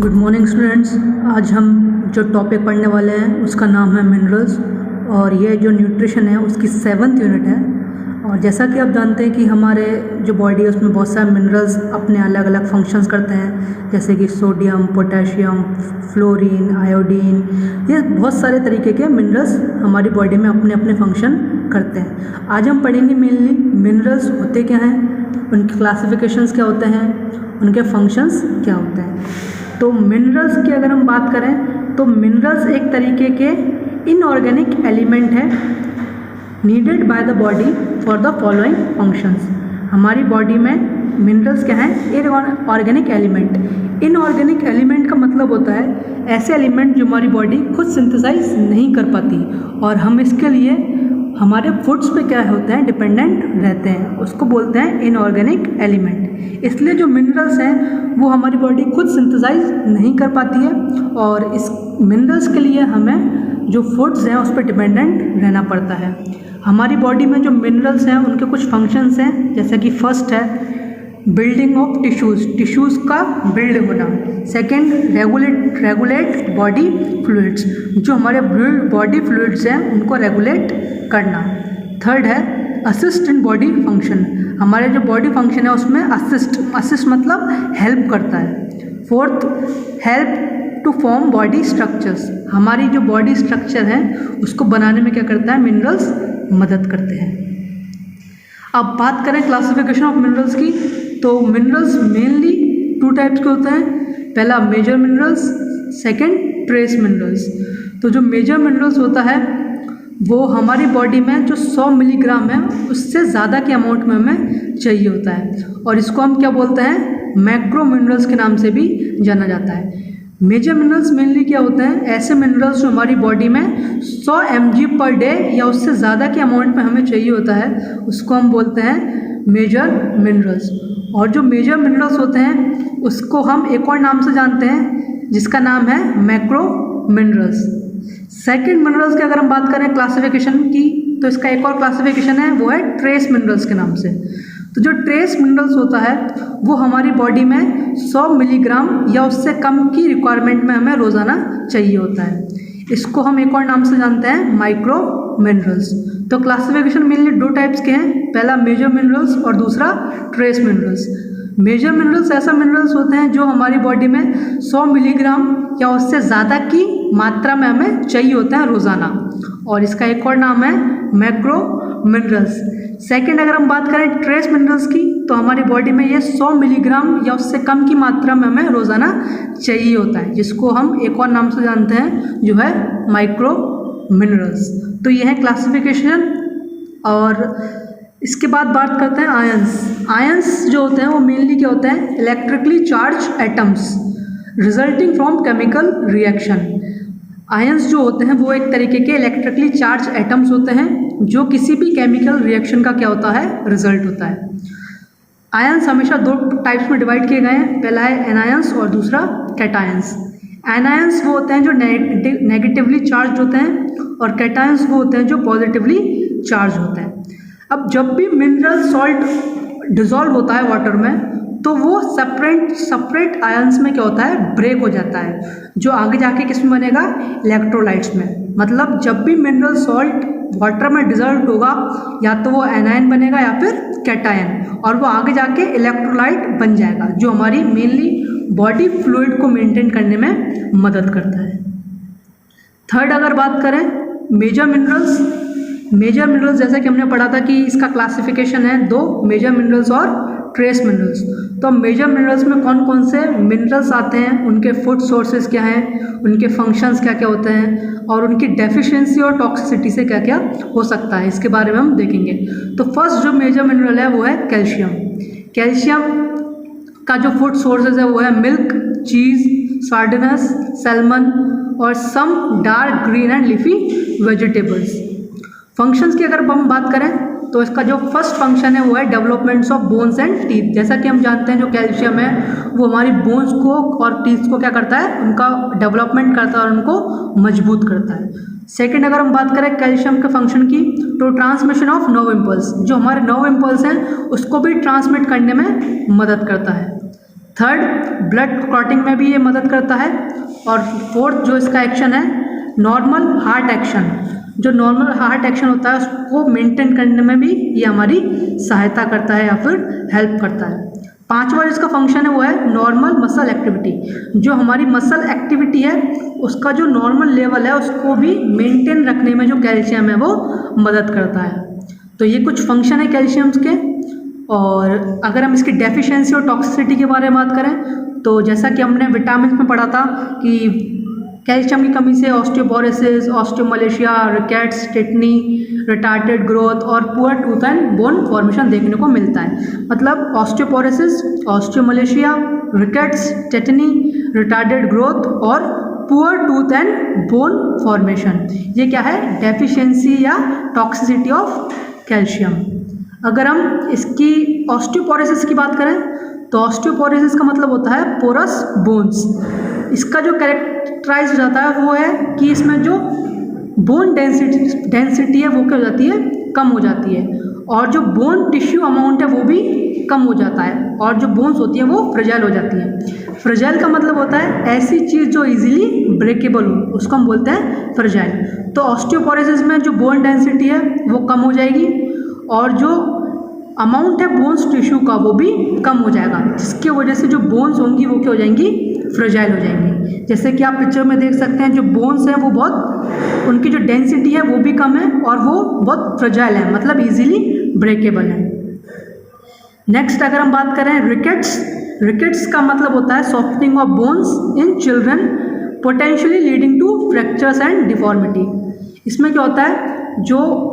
Good morning students. आज हम जो टॉपिक पढ़ने वाले हैं उसका नाम है मिनरल्स, और ये जो न्यूट्रिशन है उसकी 7th यूनिट है। और जैसा कि आप जानते हैं कि हमारे जो बॉडी है उसमें बहुत सारे मिनरल्स अपने अलग अलग फंक्शंस करते हैं, जैसे कि सोडियम, पोटेशियम, फ्लोरीन, आयोडीन। ये बहुत सारे तरीके के मिनरल्स हमारी बॉडी में अपने अपने फंक्शन करते हैं। आज हम पढ़ेंगे मेनली मिनरल्स होते क्या हैं, उनके क्लासिफिकेशंस क्या होते हैं, उनके फंक्शंस क्या होते हैं। तो मिनरल्स की अगर हम बात करें तो मिनरल्स एक तरीके के इनऑर्गेनिक एलिमेंट है needed by the body for the following functions. हमारी बॉडी में मिनरल्स क्या हैं? Inorganic element. इनऑर्गेनिक एलिमेंट का मतलब होता है ऐसे एलिमेंट जो हमारी बॉडी खुद सिंथेसाइज नहीं कर पाती, और हम इसके लिए हमारे फूड्स पे क्या होते हैं, डिपेंडेंट रहते हैं, उसको बोलते हैं इनऑर्गेनिक एलिमेंट। इसलिए जो मिनरल्स हैं वो हमारी बॉडी खुद सिंथेसाइज नहीं कर पाती है, और इस मिनरल्स के लिए हमें जो फूड्स हैं उस पर डिपेंडेंट रहना पड़ता है। हमारी बॉडी में जो मिनरल्स हैं उनके कुछ फंक्शंस हैं, जैसे कि फर्स्ट है बिल्डिंग ऑफ टिश्यूज़ का बिल्ड होना। सेकेंड, रेगुलेट बॉडी फ्लूइड्स, जो हमारे बॉडी फ्लूइड्स हैं उनको रेगुलेट करना। थर्ड है असिस्ट इन बॉडी फंक्शन, हमारे जो बॉडी फंक्शन है उसमें असिस्ट मतलब हेल्प करता है। Fourth, help to form body structures, हमारी जो बॉडी स्ट्रक्चर है उसको बनाने में क्या करता है, मिनरल्स मदद करते हैं। अब बात करें क्लासिफिकेशन ऑफ मिनरल्स की, तो मिनरल्स मेनली 2 टाइप्स के होते हैं। पहला major minerals, second trace minerals. तो जो मेजर मिनरल्स होता है वो हमारी बॉडी में जो 100 मिलीग्राम है उससे ज़्यादा के अमाउंट में हमें चाहिए होता है, और इसको हम क्या बोलते हैं, मैक्रो मिनरल्स के नाम से भी जाना जाता है। मेजर मिनरल्स मेनली क्या होते हैं, ऐसे मिनरल्स जो हमारी बॉडी में 100 mg पर डे या उससे ज़्यादा के अमाउंट में हमें चाहिए होता है, उसको हम बोलते हैं मेजर मिनरल्स। और जो मेजर मिनरल्स होते हैं उसको हम एक और नाम से जानते हैं जिसका नाम है मैक्रो मिनरल्स। सेकेंड मिनरल्स की अगर हम बात करें क्लासिफिकेशन की, तो इसका एक और क्लासिफिकेशन है, वो है ट्रेस मिनरल्स के नाम से। तो जो ट्रेस मिनरल्स होता है वो हमारी बॉडी में 100 मिलीग्राम या उससे कम की रिक्वायरमेंट में हमें रोज़ाना चाहिए होता है, इसको हम एक और नाम से जानते हैं माइक्रो मिनरल्स। तो क्लासिफिकेशन मेनली 2 टाइप्स के हैं, पहला मेजर मिनरल्स और दूसरा ट्रेस मिनरल्स। मेजर मिनरल्स ऐसा मिनरल्स होते हैं जो हमारी बॉडी में 100 मिलीग्राम या उससे ज़्यादा की मात्रा में हमें चाहिए होता है रोज़ाना, और इसका एक और नाम है मैक्रो मिनरल्स। सेकेंड, अगर हम बात करें ट्रेस मिनरल्स की, तो हमारी बॉडी में ये 100 मिलीग्राम या उससे कम की मात्रा में हमें रोज़ाना चाहिए होता है, जिसको हम एक और नाम से जानते हैं जो है माइक्रो मिनरल्स। तो ये है क्लासिफिकेशन। और इसके बाद बात करते हैं आयंस। आयंस जो होते हैं वो मेनली क्या होते हैं, electrically charge atoms resulting from chemical reaction. Ions जो होते हैं वो एक तरीके के इलेक्ट्रिकली चार्ज एटम्स होते हैं जो किसी भी केमिकल रिएक्शन का क्या होता है, रिजल्ट होता है। आयंस हमेशा 2 टाइप्स में डिवाइड किए गए हैं, पहला है एनायंस और दूसरा कैटायंस। एनायंस वो होते हैं जो नेगेटिवली चार्ज होते हैं, और कैटायंस वो होते हैं जो पॉजिटिवली चार्ज होते हैं। अब जब भी मिनरल सॉल्ट डिजॉल्व होता है वाटर में, तो वो सेपरेट आयंस में क्या होता है, ब्रेक हो जाता है, जो आगे जाके किस में बनेगा, इलेक्ट्रोलाइट्स में। मतलब जब भी मिनरल सॉल्ट वाटर में डिजॉल्व होगा या तो वो एनायन बनेगा या फिर कैटायन, और वो आगे जाके इलेक्ट्रोलाइट बन जाएगा, जो हमारी मेनली बॉडी फ्लूइड को मेंटेन करने में मदद करता है। थर्ड, अगर बात करें मेजर मिनरल्स जैसा कि हमने पढ़ा था कि इसका क्लासिफिकेशन है 2, मेजर मिनरल्स और ट्रेस मिनरल्स। तो मेजर मिनरल्स में कौन कौन से मिनरल्स आते हैं, उनके फूड सोर्सेज क्या हैं, उनके फंक्शंस क्या क्या होते हैं, और उनकी डेफिशिएंसी और टॉक्सिसिटी से क्या क्या हो सकता है, इसके बारे में हम देखेंगे। तो फर्स्ट जो मेजर मिनरल है वो है कैल्शियम। कैल्शियम का जो फूड सोर्सेज है वो है मिल्क, चीज़, सार्डिनस, सैल्मन और some dark green and leafy vegetables. Functions की अगर हम बात करें तो इसका जो फर्स्ट फंक्शन है वो है developments of bones and teeth. जैसा कि हम जानते हैं जो कैल्शियम है वो हमारी बोन्स को और टीथ को क्या करता है, उनका डेवलपमेंट करता है और उनको मजबूत करता है। सेकंड, अगर हम बात करें कैल्शियम के फंक्शन की, तो ट्रांसमिशन ऑफ नर्व इम्पल्स, जो हमारे नर्व इम्पल्स हैं उसको भी ट्रांसमिट करने में मदद करता है। थर्ड, ब्लड क्लॉटिंग में भी ये मदद करता है। और फोर्थ जो इसका एक्शन है, नॉर्मल हार्ट एक्शन, जो नॉर्मल हार्ट एक्शन होता है उसको मेंटेन करने में भी ये हमारी सहायता करता है या फिर हेल्प करता है। पांचवा जिसका फंक्शन है वो है नॉर्मल मसल एक्टिविटी। जो हमारी मसल एक्टिविटी है उसका जो नॉर्मल लेवल है उसको भी मेंटेन रखने में जो कैल्शियम है वो मदद करता है। तो ये कुछ फंक्शन है कैल्शियम्स के। और अगर हम इसकी डेफिशिएंसी और टॉक्सिसिटी के बारे में बात करें तो जैसा कि हमने विटामिन में पढ़ा था कि कैल्शियम की कमी से osteoporosis, osteomalacia, rickets, tetany, retarded growth और poor tooth and bone formation देखने को मिलता है। मतलब osteoporosis, osteomalacia, rickets, tetany, retarded growth और poor tooth and bone formation, ये क्या है, डेफिशिएंसी या टॉक्सिसिटी ऑफ कैल्शियम। अगर हम इसकी ऑस्टियोपोरोसिस की बात करें तो ऑस्टियोपोरोसिस का मतलब होता है पोरस बोन्स। इसका जो कैरेक्टराइज हो जाता है वो है कि इसमें जो बोन डेंसिटी है वो क्या हो जाती है, कम हो जाती है। और जो बोन टिश्यू अमाउंट है वो भी कम हो जाता है। और जो बोन्स होती है वो फ्रेजाइल हो जाती है। फ्रेजाइल का मतलब होता है ऐसी चीज़ जो इजीली ब्रेकेबल हो, उसको हम बोलते हैं फ्रेजाइल। तो ऑस्टियोपोरोसिस में जो बोन डेंसिटी है वो कम हो जाएगी और जो अमाउंट है बोन्स टिश्यू का वो भी कम हो जाएगा, जिसकी वजह से जो बोन्स होंगी वो क्या हो जाएंगी, फ्रेजाइल हो जाएंगी। जैसे कि आप पिक्चर में देख सकते हैं जो बोन्स हैं वो बहुत, उनकी जो डेंसिटी है वो भी कम है और वो बहुत फ्रेजाइल है, मतलब इजीली ब्रेकेबल है। नेक्स्ट अगर हम बात करें रिकेट्स का मतलब होता है softening of bones in children potentially leading to fractures and deformity. इसमें क्या होता है, जो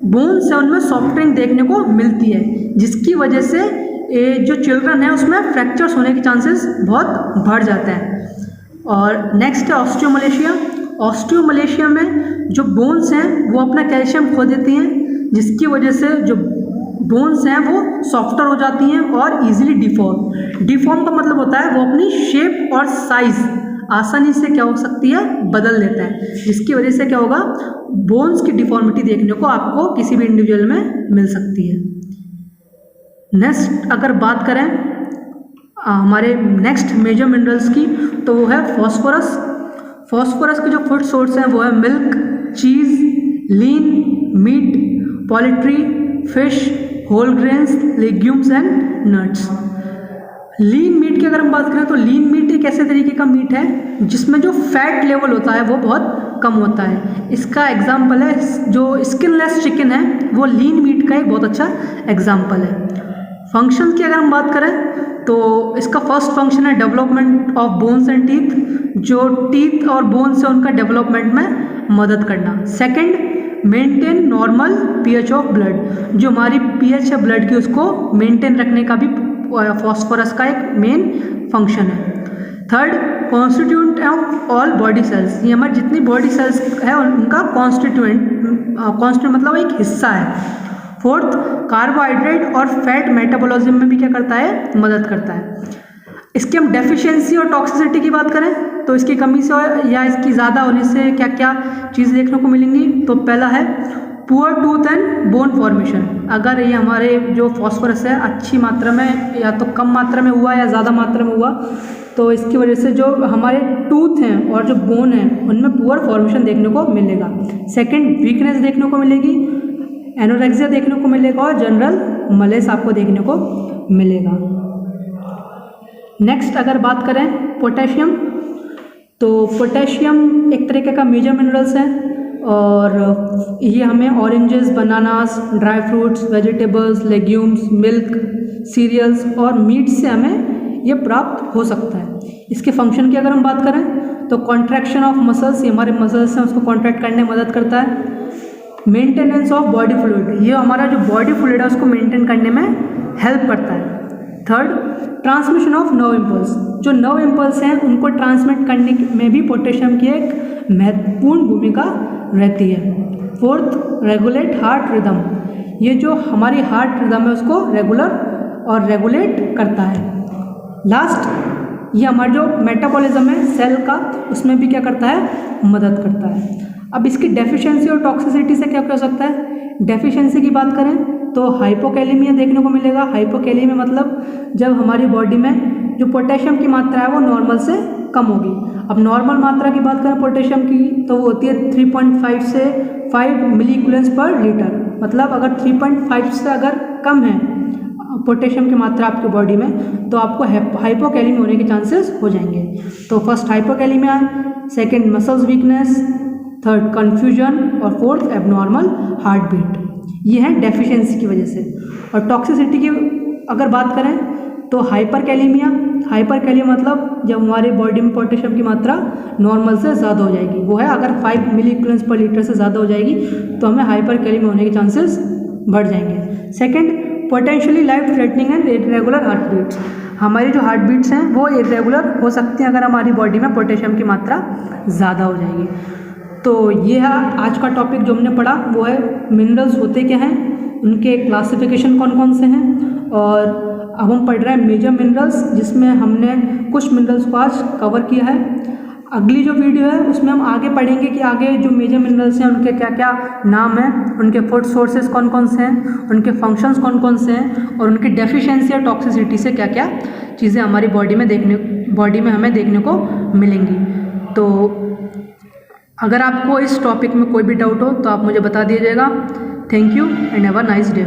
बोन्स है उनमें सॉफ्टनिंग देखने को मिलती है, जिसकी वजह से जो चिल्ड्रन है उसमें फ्रैक्चर्स होने के चांसेस बहुत बढ़ जाते हैं। और नेक्स्ट है ऑस्टियोमलेशिया। ऑस्टियोमलेशिया में जो बोन्स हैं वो अपना कैल्शियम खो देती हैं, जिसकी वजह से जो बोन्स हैं वो सॉफ्टर हो जाती हैं और इजीली डिफॉर्म का मतलब होता है वो अपनी शेप और साइज आसानी से क्या हो सकती है, बदल देता है, जिसकी वजह से क्या होगा, बोन्स की डिफॉर्मिटी देखने को आपको किसी भी इंडिविजुअल में मिल सकती है। नेक्स्ट अगर बात करें हमारे नेक्स्ट मेजर मिनरल्स की तो वो है फॉस्फोरस। फॉस्फोरस के जो फूड सोर्स हैं वो है milk, cheese, lean meat, poultry, fish, whole grains, legumes and nuts. Lean meat की अगर हम बात करें तो लीन मीट एक ऐसे तरीके का मीट है जिसमें जो फैट लेवल होता है वो बहुत कम होता है। इसका एग्जाम्पल है जो स्किनलेस चिकन है, वो लीन मीट का एक बहुत अच्छा एग्जाम्पल है। फंक्शन की अगर हम बात करें तो इसका फर्स्ट फंक्शन है development of bones and teeth, जो टीथ और बोन्स है उनका डेवलपमेंट में मदद करना। Second, maintain normal pH of blood, जो हमारी पीएच है ब्लड की उसको मेंटेन रखने का भी फॉस्फोरस का एक मेन फंक्शन है। Third, constituent of all body cells, ये हमारी जितनी बॉडी सेल्स है उनका कॉन्स्टिट्यूएंट मतलब एक हिस्सा है। फोर्थ, कार्बोहाइड्रेट और फैट मेटाबॉलिज्म में भी क्या करता है, मदद करता है। इसकी हम डेफिशिएंसी और टॉक्सिसिटी की बात करें तो इसकी कमी से या इसकी ज़्यादा होने से क्या क्या चीज़ देखने को मिलेंगी। तो पहला है poor tooth and bone formation. अगर ये हमारे जो फॉस्फोरस है अच्छी मात्रा में या तो कम मात्रा में हुआ या ज़्यादा मात्रा में हुआ तो इसकी वजह से जो हमारे टूथ हैं और जो बोन हैं उनमें पुअर फॉर्मेशन देखने को मिलेगा। सेकंड, वीकनेस देखने को मिलेगी, एनोरेक्सिया देखने को मिलेगा और जनरल मलेस आपको देखने को मिलेगा। नेक्स्ट अगर बात करें पोटेशियम, तो पोटेशियम एक तरीके का मेजर मिनरल्स है और ये हमें oranges, bananas, dry fruits, vegetables, legumes, milk, cereals और मीट से हमें ये प्राप्त हो सकता है। इसके फंक्शन की अगर हम बात करें तो कॉन्ट्रैक्शन ऑफ मसल्स, ये हमारे मसल्स हैं उसको कॉन्ट्रैक्ट करने में मदद करता है। मेंटेनेंस ऑफ बॉडी फ्लूइड, ये हमारा जो बॉडी फ्लूइड है उसको मेंटेन करने में हेल्प करता है। Third, transmission of nerve impulse, जो नर्व इम्पल्स हैं उनको ट्रांसमिट करने में भी पोटेशियम की एक महत्वपूर्ण भूमिका रहती है। फोर्थ, रेगुलेट हार्ट रिदम, ये जो हमारी हार्ट रिदम है उसको रेगुलेट करता है। लास्ट, ये हमारा जो मेटाबॉलिज्म है सेल का उसमें भी क्या करता है, मदद करता है। अब इसकी डेफिशिएंसी और टॉक्सिसिटी से क्या हो सकता है। डेफिशिएंसी की बात करें तो हाइपोकैलेमिया देखने को मिलेगा। हाइपोकैलेमिया मतलब जब हमारी बॉडी में जो पोटेशियम की मात्रा है वो नॉर्मल से कम होगी। अब नॉर्मल मात्रा की बात करें पोटेशियम की तो वो होती है 3.5 से 5 मिली इक्विवेलेंट पर लीटर। मतलब अगर 3.5 से अगर कम है पोटेशियम की मात्रा आपकी बॉडी में तो आपको हाइपोकैलेमिया होने के चांसेस हो जाएंगे। तो first hypokalemia, second muscles weakness, third confusion और फोर्थ एबनॉर्मल हार्ट बीट। ये है डेफिशिएंसी की वजह से। और टॉक्सिसिटी की अगर बात करें तो हाइपरकैलेमिया मतलब जब हमारी बॉडी में पोटेशियम की मात्रा नॉर्मल से ज़्यादा हो जाएगी, वो है अगर 5 मिली इक्विवेलेंट पर लीटर से ज़्यादा हो जाएगी तो हमें हाइपरकैलेमिया होने के चांसेस बढ़ जाएंगे। Second, potentially life threatening and irregular heart beats. हमारी जो हार्ट बीट्स हैं वो इरेगुलर हो सकती हैं अगर हमारी बॉडी में पोटेशियम की मात्रा ज़्यादा हो जाएगी। तो ये है आज का टॉपिक जो हमने पढ़ा, वो है मिनरल्स होते क्या हैं, उनके क्लासिफिकेशन कौन कौन से हैं। और अब हम पढ़ रहे हैं मेजर मिनरल्स, जिसमें हमने कुछ मिनरल्स को आज कवर किया है। अगली जो वीडियो है उसमें हम आगे पढ़ेंगे कि आगे जो मेजर मिनरल्स हैं उनके क्या क्या नाम हैं, उनके फूड सोर्सेज कौन कौन से हैं, उनके फंक्शंस कौन कौन से हैं और उनकी डेफिशिएंसी या टॉक्सिसिटी से क्या क्या चीज़ें हमारी बॉडी में हमें देखने को मिलेंगी। तो अगर आपको इस टॉपिक में कोई भी डाउट हो तो आप मुझे बता दीजिएगा। Thank you and have a nice day.